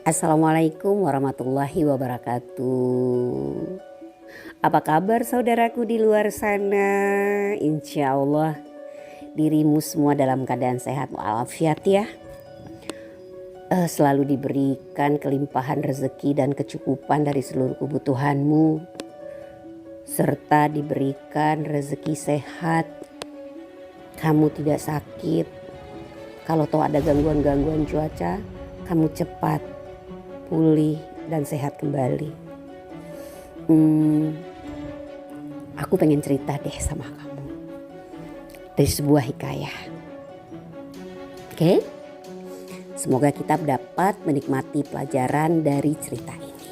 Assalamualaikum warahmatullahi wabarakatuh. Apa kabar saudaraku di luar sana? Insya Allah dirimu semua dalam keadaan sehat walafiat ya. Selalu diberikan kelimpahan rezeki dan kecukupan dari seluruh kebutuhanmu. Serta diberikan rezeki sehat. Kamu tidak sakit. Kalau tahu ada gangguan-gangguan cuaca, kamu cepat pulih dan sehat kembali. Aku pengen cerita deh sama kamu dari sebuah hikayah. Oke? Semoga kita dapat menikmati pelajaran dari cerita ini.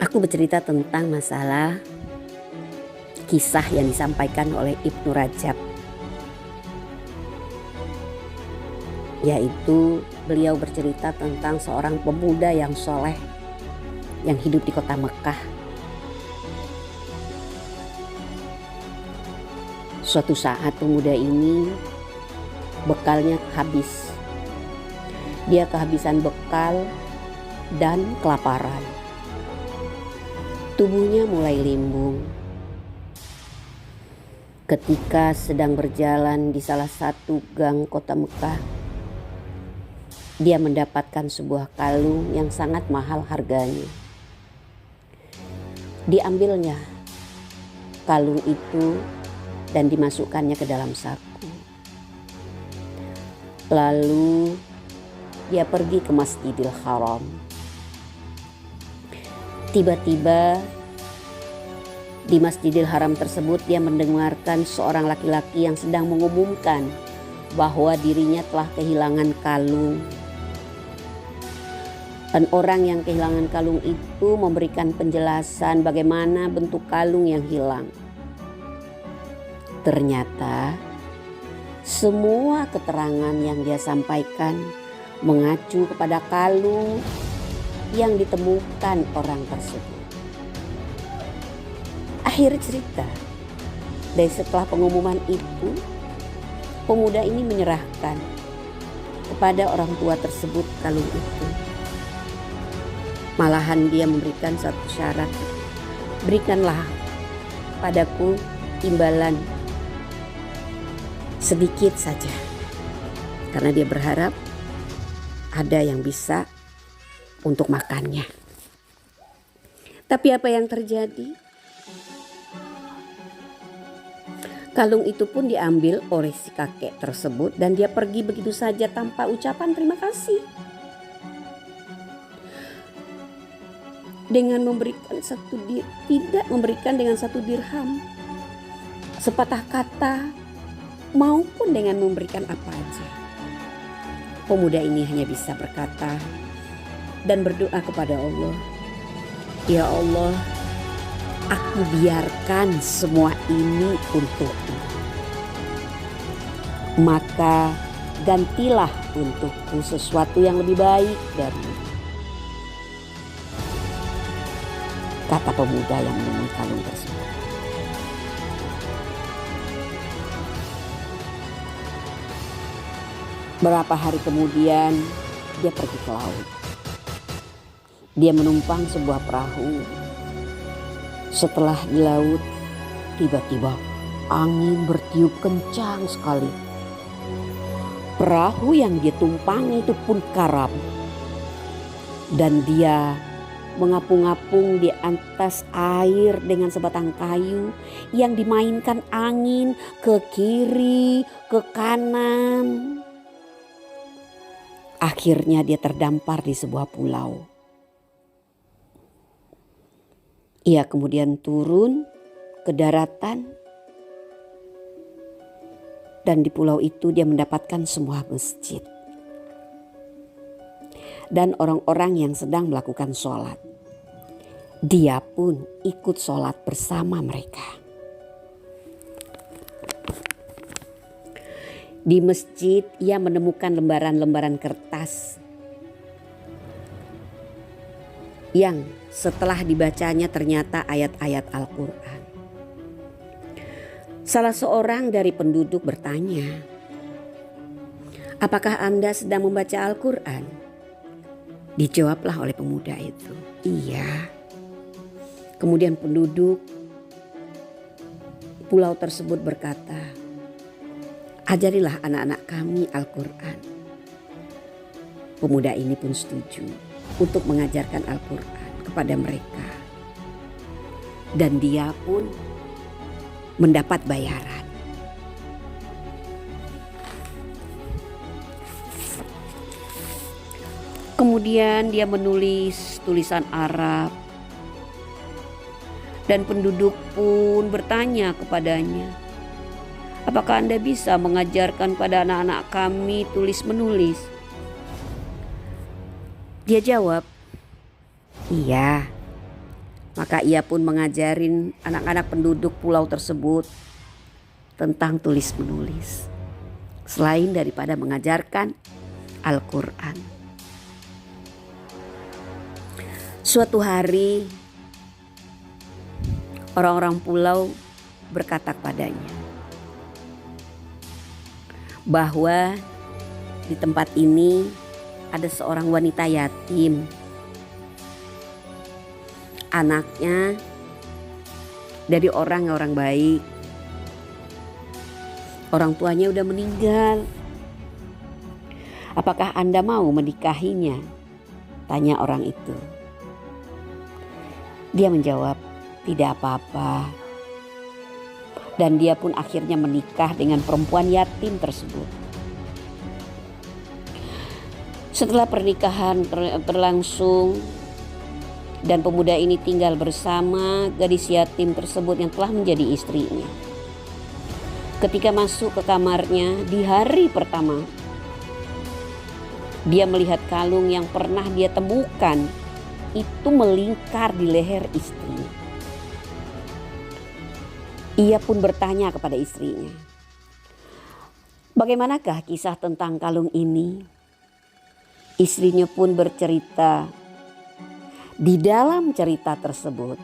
Aku bercerita tentang masalah kisah yang disampaikan oleh Ibnu Rajab. Yaitu beliau bercerita tentang seorang pemuda yang soleh yang hidup di kota Mekah. Suatu saat pemuda ini bekalnya habis. Dia kehabisan bekal dan kelaparan. Tubuhnya mulai limbung. Ketika sedang berjalan di salah satu gang kota Mekah, dia mendapatkan sebuah kalung yang sangat mahal harganya. Diambilnya kalung itu dan dimasukkannya ke dalam saku. Lalu dia pergi ke Masjidil Haram. Tiba-tiba di Masjidil Haram tersebut dia mendengarkan seorang laki-laki yang sedang mengumumkan bahwa dirinya telah kehilangan kalung. Dan orang yang kehilangan kalung itu memberikan penjelasan bagaimana bentuk kalung yang hilang. Ternyata semua keterangan yang dia sampaikan mengacu kepada kalung yang ditemukan orang tersebut. Akhir cerita, dari setelah pengumuman itu, pemuda ini menyerahkan kepada orang tua tersebut kalung itu. Malahan dia memberikan satu syarat, berikanlah padaku imbalan sedikit saja. Karena dia berharap ada yang bisa untuk makannya. Tapi apa yang terjadi? Kalung itu pun diambil oleh si kakek tersebut dan dia pergi begitu saja tanpa ucapan terima kasih. Dengan memberikan tidak memberikan dengan satu dirham, sepatah kata, maupun dengan memberikan apa aja. Pemuda ini hanya bisa berkata dan berdoa kepada Allah, "Ya Allah, aku biarkan semua ini untukmu. Maka gantilah untukku sesuatu yang lebih baik dari," kata pemuda yang menemui kalung tersebut. Berapa hari kemudian dia pergi ke laut. Dia menumpang sebuah perahu. Setelah di laut, tiba-tiba angin bertiup kencang sekali. Perahu yang dia tumpangi itu pun karam. Dan dia mengapung-apung di atas air dengan sebatang kayu yang dimainkan angin ke kiri, ke kanan. Akhirnya dia terdampar di sebuah pulau. Ia kemudian turun ke daratan dan di pulau itu dia mendapatkan sebuah masjid. Dan orang-orang yang sedang melakukan sholat. Dia pun ikut sholat bersama mereka. Di masjid ia menemukan lembaran-lembaran kertas yang setelah dibacanya ternyata ayat-ayat Al-Quran. Salah seorang dari penduduk bertanya, apakah Anda sedang membaca Al-Quran? Dijawablah oleh pemuda itu, iya. Kemudian penduduk pulau tersebut berkata, ajarilah anak-anak kami Al-Quran. Pemuda ini pun setuju untuk mengajarkan Al-Quran kepada mereka. Dan dia pun mendapat bayaran. Kemudian dia menulis tulisan Arab. Dan penduduk pun bertanya kepadanya, apakah Anda bisa mengajarkan pada anak-anak kami tulis menulis? Dia jawab, iya. Maka ia pun mengajarin anak-anak penduduk pulau tersebut tentang tulis menulis, selain daripada mengajarkan Al-Quran. Suatu hari orang-orang pulau berkata kepadanya bahwa di tempat ini ada seorang wanita yatim. Anaknya dari orang baik. Orang tuanya udah meninggal. Apakah Anda mau menikahinya? Tanya orang itu. Dia menjawab, tidak apa-apa. Dan dia pun akhirnya menikah dengan perempuan yatim tersebut. Setelah pernikahan berlangsung dan pemuda ini tinggal bersama gadis yatim tersebut yang telah menjadi istrinya. Ketika masuk ke kamarnya di hari pertama, dia melihat kalung yang pernah dia temukan itu melingkar di leher istrinya. Ia pun bertanya kepada istrinya, bagaimanakah kisah tentang kalung ini? Istrinya pun bercerita, di dalam cerita tersebut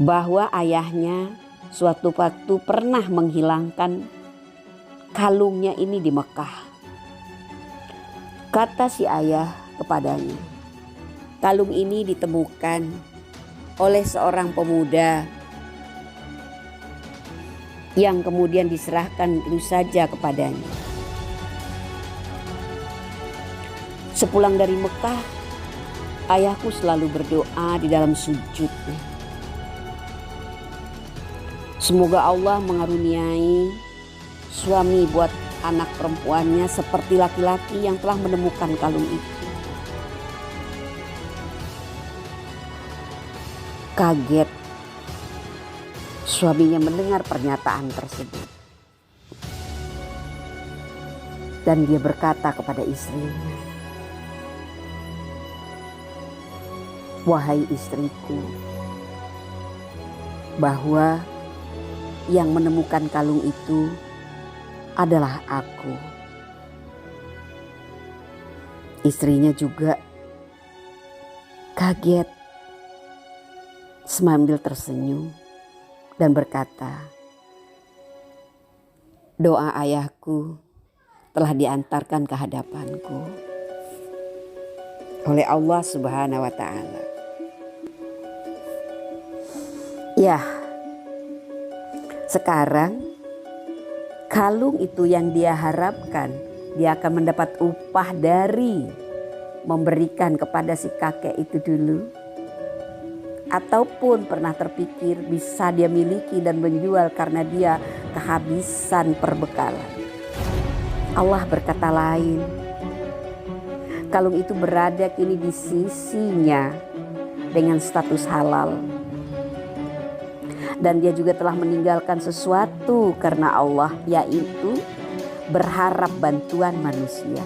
bahwa ayahnya suatu waktu pernah menghilangkan kalungnya ini di Mekah. Kata si ayah kepadanya, kalung ini ditemukan oleh seorang pemuda yang kemudian diserahkan itu saja kepadanya. Sepulang dari Mekah, ayahku selalu berdoa di dalam sujudnya. Semoga Allah mengaruniai suami buat anak perempuannya seperti laki-laki yang telah menemukan kalung itu. Kaget suaminya mendengar pernyataan tersebut. Dan dia berkata kepada istrinya, wahai istriku, bahwa yang menemukan kalung itu adalah aku. Istrinya juga kaget sambil tersenyum dan berkata, doa ayahku telah diantarkan ke hadapanku oleh Allah Subhanahu wa Ta'ala. Ya, sekarang kalung itu yang dia harapkan, dia akan mendapat upah dari memberikan kepada si kakek itu dulu. Ataupun pernah terpikir bisa dia miliki dan menjual karena dia kehabisan perbekalan. Allah berkata lain, kalung itu berada kini di sisinya dengan status halal. Dan dia juga telah meninggalkan sesuatu karena Allah, yaitu berharap bantuan manusia.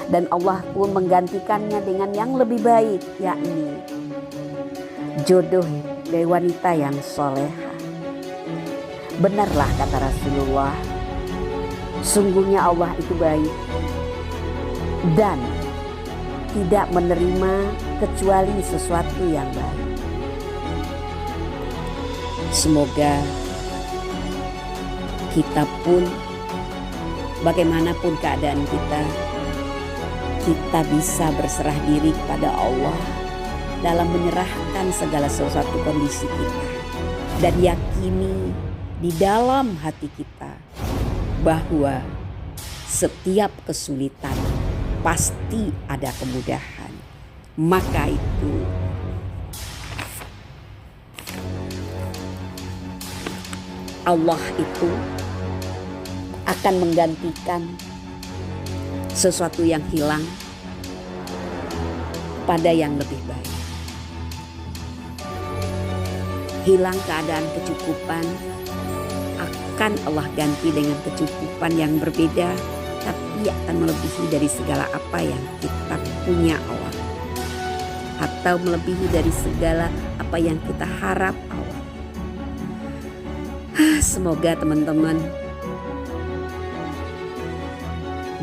Dan Allah pun menggantikannya dengan yang lebih baik, yakni jodoh dari wanita yang soleha. Benarlah kata Rasulullah, sungguhnya Allah itu baik dan tidak menerima kecuali sesuatu yang baik. Semoga kita pun bagaimanapun keadaan kita bisa berserah diri kepada Allah dalam menyerahkan segala sesuatu kondisi kita. Dan yakini di dalam hati kita bahwa setiap kesulitan pasti ada kemudahan. Maka itu Allah itu akan menggantikan sesuatu yang hilang pada yang lebih baik. Hilang keadaan kecukupan akan Allah ganti dengan kecukupan yang berbeda, tapi akan melebihi dari segala apa yang kita punya awal, atau melebihi dari segala apa yang kita harap awal. Semoga teman-teman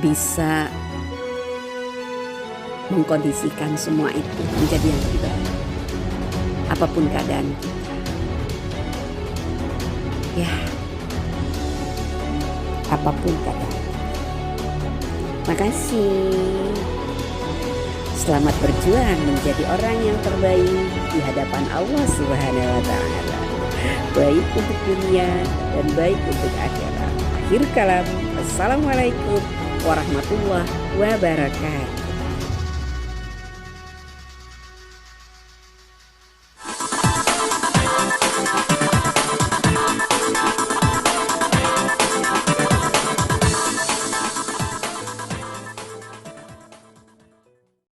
bisa mengkondisikan semua itu menjadi yang lebih baik, apapun keadaan kita. Ya, apapun keadaan. Makasih. Selamat berjuang menjadi orang yang terbaik di hadapan Allah Subhanahu wa Ta'ala. Baik untuk dunia dan baik untuk akhirat. Akhir kalam. Assalamualaikum warahmatullahi wabarakatuh.